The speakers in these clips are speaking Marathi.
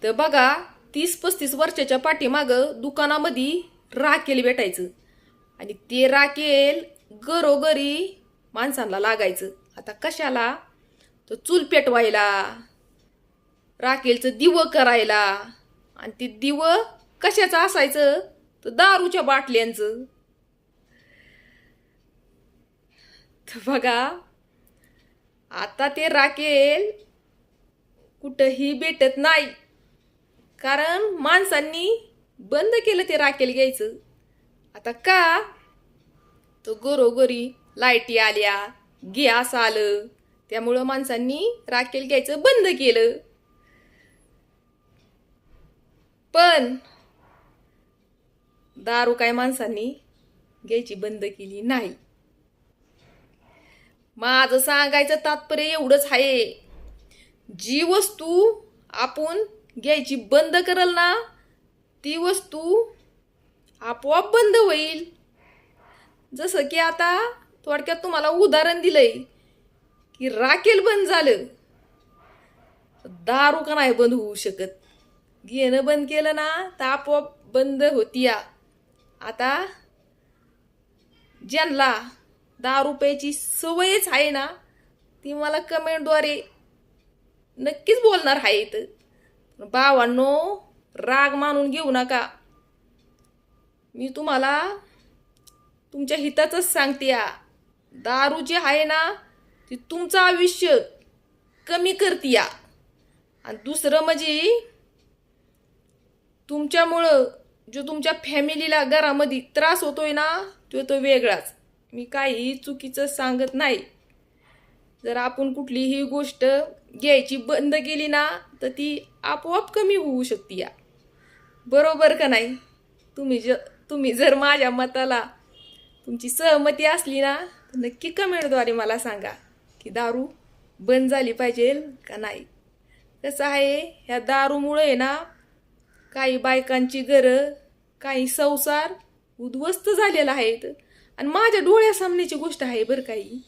तर बघा 30-35 वर्षाच्या पाठीमागं दुकानामध्ये राखेल भेटायचं आणि ते राखेल घरोघरी माणसांना लागायचं. आता कशाला? तर चूल पेटवायला, राखेलचं दिवं करायला. आणि ते दिवं कशाचं असायचं? तर दारूच्या बाटल्यांचं. तर बघा आता ते राखेल कुठंही भेटत नाही, कारण माणसांनी बंद केलं ते राखेल घ्यायचं. आता का? तर घरोघरी लाईटी आल्या, गॅस आलं, त्यामुळं माणसांनी राखेल घ्यायचं बंद केलं. पण दारू काय माणसांनी घ्यायची बंद केली नाही. माझं सांगायचं तात्पर्य एवढंच आहे, जी वस्तू आपण घ्यायची बंद करल ना, ती वस्तू आपोआप बंद होईल. जसं की आता थोडक्यात तुम्हाला उदाहरण दिलंय की राखेल बंद झालं, दारू का नाही बंद होऊ शकत? घेणं बंद केलं ना तर आपोआप बंद होतीया. आता ज्यांना दारू प्यायची सवयच आहे ना, ती मला कमेंटद्वारे नक्कीच बोलणार आहेत. भावांनो, राग मानून घेऊ नका. मी तुम्हाला तुमच्या हिताचंच सांगते. दारू जी आहे ना, ती तुमचं आयुष्य कमी करते. आणि दुसरं म्हणजे तुमच्यामुळं जो तुमच्या फॅमिलीला घरामध्ये त्रास होतोय ना, तो वेगळाच. मी काही चुकीचं सांगत नाही. जर आपण कुठलीही गोष्ट घ्यायची बंद केली ना, तर ती आपोआप कमी होऊ शकते. बरोबर का नाही? तुम्ही जर माझ्या मताला तुमची सहमती असली ना, तर नक्की कमेंटद्वारे मला सांगा की दारू बंद झाली पाहिजे का नाही. कसं आहे, ह्या दारूमुळे ना काही बायकांची घरं, काही संसार उद्ध्वस्त झालेला आहेत. आणि माझ्या डोळ्यासामनेची गोष्ट आहे बरं. काही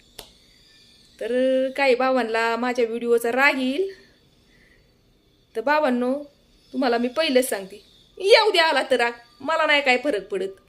तर काही भावांना माझ्या व्हिडिओचा राग येईल. तर भावांनो, तुम्हाला मी पहिलेच सांगते, येऊ द्या आला तर राग, मला नाही काय फरक पडत.